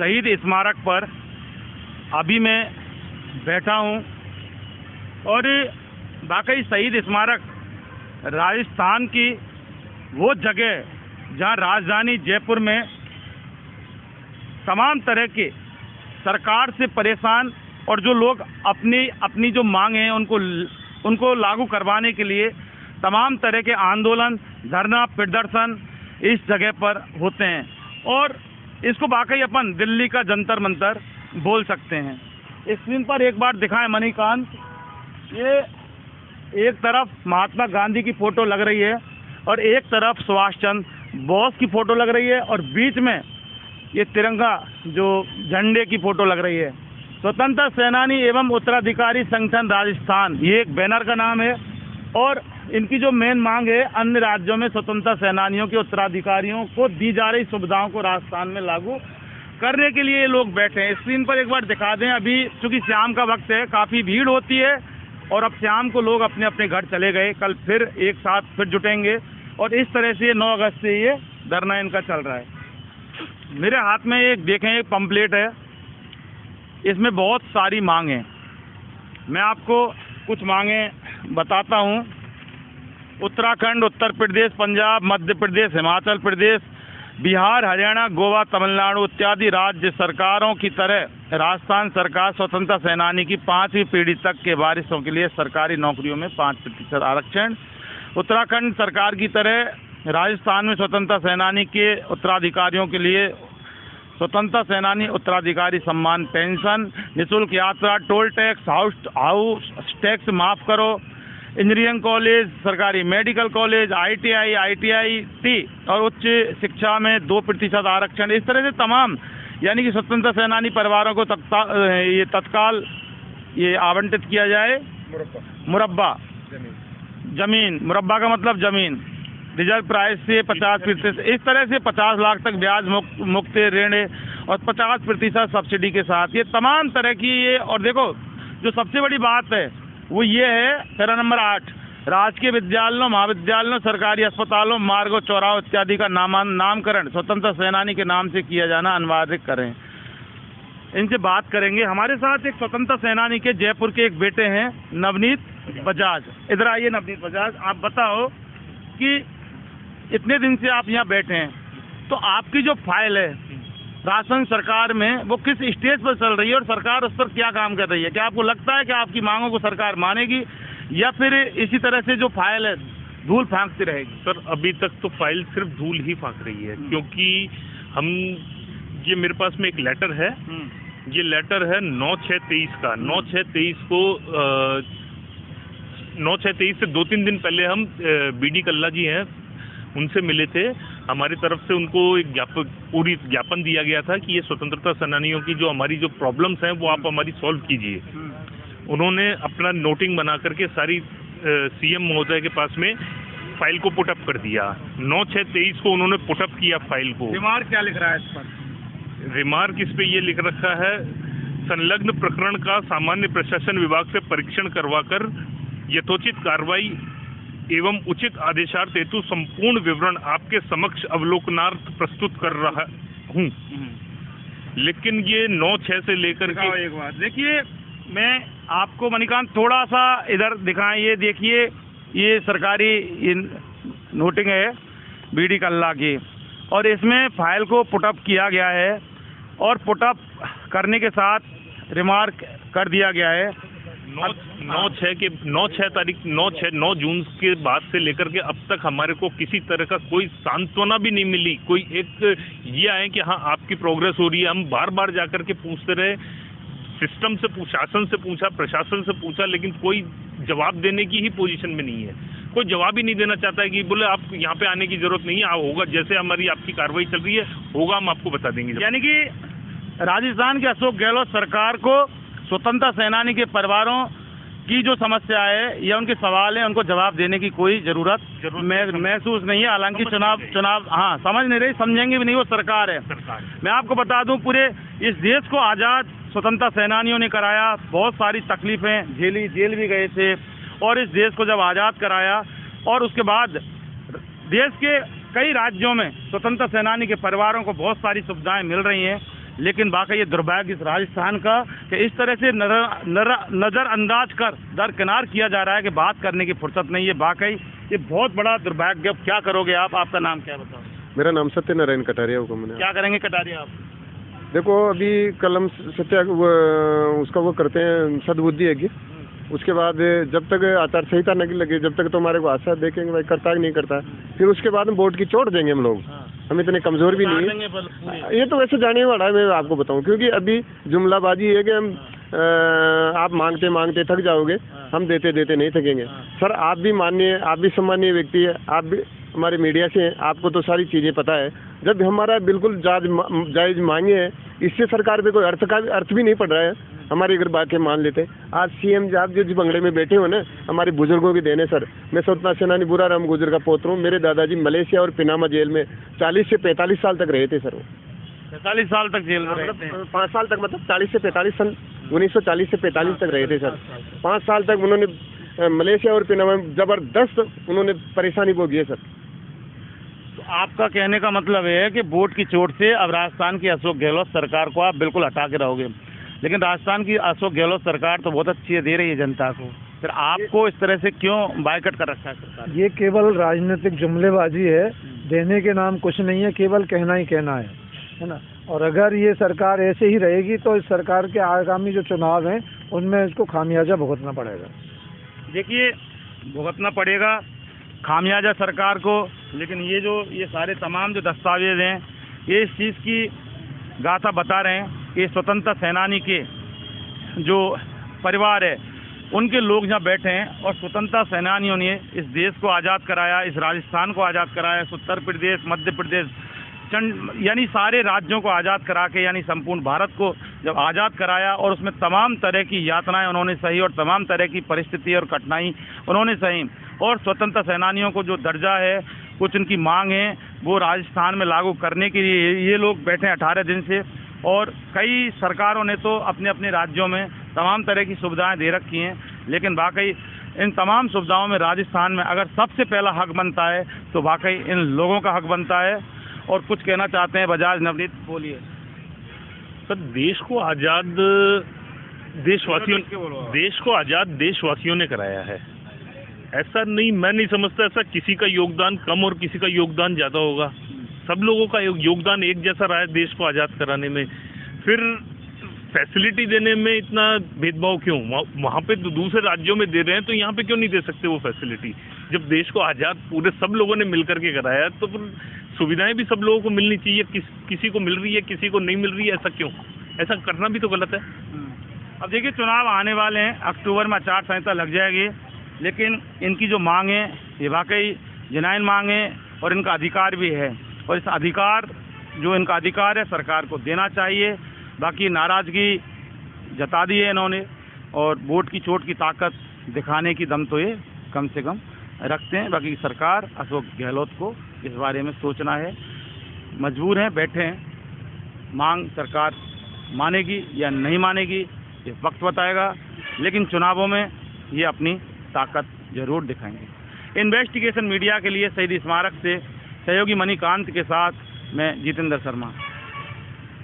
शहीद स्मारक पर अभी मैं बैठा हूँ और वाकई शहीद स्मारक राजस्थान की वो जगह जहाँ राजधानी जयपुर में तमाम तरह के सरकार से परेशान और जो लोग अपनी जो मांग हैं उनको लागू करवाने के लिए तमाम तरह के आंदोलन, धरना, प्रदर्शन इस जगह पर होते हैं और इसको वाकई अपन दिल्ली का जंतर मंतर बोल सकते हैं। स्क्रीन पर एक बार दिखाएं मणिकांत, ये एक तरफ महात्मा गांधी की फ़ोटो लग रही है और एक तरफ सुभाष चंद्र बोस की फ़ोटो लग रही है और बीच में ये तिरंगा जो झंडे की फ़ोटो लग रही है। स्वतंत्रता सेनानी एवं उत्तराधिकारी संगठन राजस्थान, ये एक बैनर का नाम है और इनकी जो मेन मांग है अन्य राज्यों में स्वतंत्रता सेनानियों के उत्तराधिकारियों को दी जा रही सुविधाओं को राजस्थान में लागू करने के लिए ये लोग बैठे हैं। स्क्रीन पर एक बार दिखा दें, अभी चूँकि शाम का वक्त है, काफ़ी भीड़ होती है और अब शाम को लोग अपने अपने घर चले गए, कल फिर एक साथ फिर जुटेंगे और इस तरह से 9 अगस्त से ये धरना इनका चल रहा है। मेरे हाथ में एक देखें, एक पम्पलेट है, इसमें बहुत सारी मांगें, मैं आपको कुछ मांगें बताता हूँ। उत्तराखंड, उत्तर प्रदेश, पंजाब, मध्य प्रदेश, हिमाचल प्रदेश, बिहार, हरियाणा, गोवा, तमिलनाडु इत्यादि राज्य सरकारों की तरह राजस्थान सरकार स्वतंत्रता सेनानी की 5वीं पीढ़ी तक के वारिसों के लिए सरकारी नौकरियों में 5% आरक्षण। उत्तराखंड सरकार की तरह राजस्थान में स्वतंत्रता सेनानी के उत्तराधिकारियों के लिए स्वतंत्रता सेनानी उत्तराधिकारी सम्मान पेंशन, निःशुल्क यात्रा, टोल टैक्स, हाउस टैक्स माफ़ करो, इंजीनियरिंग कॉलेज, सरकारी मेडिकल कॉलेज, ITI और उच्च शिक्षा में 2% आरक्षण। इस तरह से तमाम, यानी कि स्वतंत्रता सेनानी परिवारों को तत्काल ये आवंटित किया जाए मुरब्बा जमीन, मुरब्बा का मतलब जमीन, रिजर्व प्राइस से 50%, इस तरह से 50 लाख तक ब्याज मुक्त ऋण और 50% सब्सिडी के साथ, ये तमाम तरह की ये। और देखो जो सबसे बड़ी बात है वो ये है, पैरा नंबर 8, राजकीय विद्यालयों, महाविद्यालयों, सरकारी अस्पतालों, मार्गों, चौराहों इत्यादि का नामकरण स्वतंत्रता सेनानी के नाम से किया जाना अनिवार्य करें। इनसे बात करेंगे। हमारे साथ एक स्वतंत्रता सेनानी के जयपुर के एक बेटे हैं, नवनीत बजाज। इधर आइए नवनीत बजाज, आप बताओ कि इतने दिन से आप यहाँ बैठे हैं, तो आपकी जो फाइल है राजस्थान सरकार में वो किस स्टेज पर चल रही है और सरकार उस पर क्या काम कर रही है? क्या आपको लगता है कि आपकी मांगों को सरकार मानेगी या फिर इसी तरह से जो फाइल है धूल फेंकती रहेगी? सर, अभी तक तो फाइल सिर्फ धूल ही फेंक रही है, क्योंकि ये मेरे पास में एक लेटर है, ये लेटर है 9/6/23 का। 9/6/23 को 9/6/23 से 2-3 दिन पहले हम BD कल्ला जी हैं, उनसे मिले थे। हमारी तरफ से उनको एक पूरी ज्ञापन दिया गया था कि ये स्वतंत्रता सेनानियों की जो हमारी जो प्रॉब्लम्स हैं वो आप हमारी सॉल्व कीजिए। उन्होंने अपना नोटिंग बना करके सारी CM महोदय के पास में फाइल को पुटअप कर दिया। 9/6/23 को उन्होंने पुटअप किया फाइल को। रिमार्क क्या लिख रहा है इस पर? रिमार्क इस पे ये लिख रखा है, संलग्न प्रकरण का सामान्य प्रशासन विभाग से परीक्षण करवाकर यथोचित कार्रवाई एवं उचित आदेशार्थ हेतु संपूर्ण विवरण आपके समक्ष अवलोकनार्थ प्रस्तुत कर रहा हूँ। लेकिन ये 9/6 से लेकर के एक बात देखिए, मैं आपको मणिकांत थोड़ा सा इधर दिखाएं, ये देखिए, ये सरकारी नोटिंग है BD कल्ला की और इसमें फाइल को पुटअप किया गया है और पुटअप करने के साथ रिमार्क कर दिया गया है। 9 जून के बाद से लेकर के अब तक हमारे को किसी तरह का कोई सांत्वना भी नहीं मिली। कोई एक ये आए कि हाँ आपकी प्रोग्रेस हो रही है। हम बार बार जाकर के पूछते रहे, सिस्टम से शासन से पूछा, प्रशासन से पूछा, लेकिन कोई जवाब देने की ही पोजीशन में नहीं है। कोई जवाब ही नहीं देना चाहता है कि बोले आप यहाँ पे आने की जरूरत नहीं है, होगा जैसे हमारी आपकी कार्रवाई चल रही है होगा, हम आपको बता देंगे। यानी कि राजस्थान के अशोक गहलोत सरकार को स्वतंत्रता सेनानी के परिवारों की जो समस्या है या उनके सवाल है उनको जवाब देने की कोई जरूरत महसूस नहीं है। हालांकि चुनाव हाँ समझ नहीं रही, समझेंगे भी नहीं, वो सरकार है। मैं आपको बता दूं, पूरे इस देश को आज़ाद स्वतंत्रता सेनानियों ने कराया, बहुत सारी तकलीफें झेली, जेल भी गए थे और इस देश को जब आज़ाद कराया और उसके बाद देश के कई राज्यों में स्वतंत्रता सेनानी के परिवारों को बहुत सारी सुविधाएं मिल रही हैं। लेकिन वाकई ये दुर्भाग्य इस राजस्थान का कि इस तरह से नज़रअंदाज कर दरकिनार किया जा रहा है कि बात करने की फुर्सत नहीं है। वाकई ये बहुत बड़ा दुर्भाग्य। अब क्या करोगे आप? आपका नाम क्या बताओ? मेरा नाम सत्यनारायण कटारिया हुक्म है। क्या करेंगे कटारिया आप? देखो अभी कलम सत्या उसका वो करते हैं सद्बुद्धि है कि उसके बाद जब तक आचार संहिता नहीं लगे जब तक तो हमारे को आशा देखेंगे भाई करता है नहीं करता है, फिर उसके बाद हम वोट की चोट देंगे हम लोग। हम इतने कमजोर भी नहीं है, ये तो वैसे जाने वाला है। मैं आपको बताऊं क्योंकि अभी जुमलाबाजी है कि हम आप मांगते मांगते थक जाओगे, हम देते देते नहीं थकेंगे। सर आप भी माननीय, आप भी सम्मानीय व्यक्ति है, आप भी हमारे मीडिया से हैं, आपको तो सारी चीज़ें पता है। जब हमारा बिल्कुल जायज़ मांगे है, इससे सरकार पे कोई अर्थ भी नहीं पड़ रहा है। हमारी अगर बातें मान लेते, आज सीएम आप जो बंगले में बैठे हो ना, हमारे बुजुर्गों की देने। सर मैं स्वतंत्रता सेनानी बुरा राम गुर्जर का पोत्र हूँ। मेरे दादाजी मलेशिया और पिनामा जेल में 40 से 45 साल तक रहे थे। सर वो 45 साल तक जेल में रहे थे? 5 साल तक, मतलब 40 से 45 सन 1940 से 45 तक रहे थे सर। 5 साल तक उन्होंने मलेशिया और पिनामा में जबरदस्त उन्होंने परेशानी भोगी है सर। तो आपका कहने का मतलब है कि वोट की चोट से अब राजस्थान की अशोक गहलोत सरकार को आप बिल्कुल हटा के रहोगे, लेकिन राजस्थान की अशोक गहलोत सरकार तो बहुत अच्छी है, दे रही है जनता को, फिर आपको इस तरह से क्यों बायकट कर रखा है सरकार? ये केवल राजनीतिक जुमलेबाजी है, देने के नाम कुछ नहीं है, केवल कहना ही कहना है ना। और अगर ये सरकार ऐसे ही रहेगी तो इस सरकार के आगामी जो चुनाव हैं उनमें इसको खामियाजा भुगतना पड़ेगा। देखिए भुगतना पड़ेगा खामियाजा सरकार को, लेकिन ये सारे तमाम जो दस्तावेज हैं ये इस चीज़ की गाथा बता रहे हैं कि स्वतंत्रता सेनानी के जो परिवार है उनके लोग यहाँ बैठे हैं और स्वतंत्रता सेनानियों ने इस देश को आज़ाद कराया, इस राजस्थान को आज़ाद कराया, उत्तर प्रदेश, मध्य प्रदेश, यानी सारे राज्यों को आज़ाद करा के, यानी संपूर्ण भारत को जब आज़ाद कराया और उसमें तमाम तरह की यातनाएं उन्होंने सही और तमाम तरह की परिस्थिति और कठिनाई उन्होंने सही। और स्वतंत्रता सेनानियों को जो दर्जा है, कुछ उनकी मांग है, वो राजस्थान में लागू करने के लिए ये लोग बैठे हैं 18 दिन से। और कई सरकारों ने तो अपने अपने राज्यों में तमाम तरह की सुविधाएं दे रखी हैं, लेकिन वाकई इन तमाम सुविधाओं में राजस्थान में अगर सबसे पहला हक बनता है तो वाकई इन लोगों का हक बनता है। और कुछ कहना चाहते हैं बजाज नवनीत, बोलिए सर। देश को आज़ाद देशवासियों ने कराया है। ऐसा नहीं, मैं नहीं समझता ऐसा किसी का योगदान कम और किसी का योगदान ज़्यादा होगा। सब लोगों का योगदान एक जैसा रहा है देश को आज़ाद कराने में। फिर फैसिलिटी देने में इतना भेदभाव क्यों? वहाँ पे तो दूसरे राज्यों में दे रहे हैं तो यहाँ पे क्यों नहीं दे सकते वो फैसिलिटी? जब देश को आज़ाद पूरे सब लोगों ने मिल करके कराया तो फिर सुविधाएं भी सब लोगों को मिलनी चाहिए। किसी को मिल रही है, किसी को नहीं मिल रही है, ऐसा क्यों? ऐसा करना भी तो गलत है। अब देखिए चुनाव आने वाले हैं, अक्टूबर में आचार संहिता लग जाएगी, लेकिन इनकी जो मांग है ये वाकई जनाइन मांग है और इनका अधिकार भी है। और इस अधिकार, जो इनका अधिकार है, सरकार को देना चाहिए। बाकी नाराज़गी जता दी है इन्होंने और वोट की चोट की ताकत दिखाने की दम तो ये कम से कम रखते हैं। बाकी सरकार अशोक गहलोत को इस बारे में सोचना है, मजबूर हैं, बैठे हैं। मांग सरकार मानेगी या नहीं मानेगी ये वक्त बताएगा, लेकिन चुनावों में ये अपनी ताकत जरूर दिखाएंगे। इन्वेस्टिगेशन मीडिया के लिए शहीद स्मारक से सहयोगी मणिकांत के साथ मैं जितेंद्र शर्मा।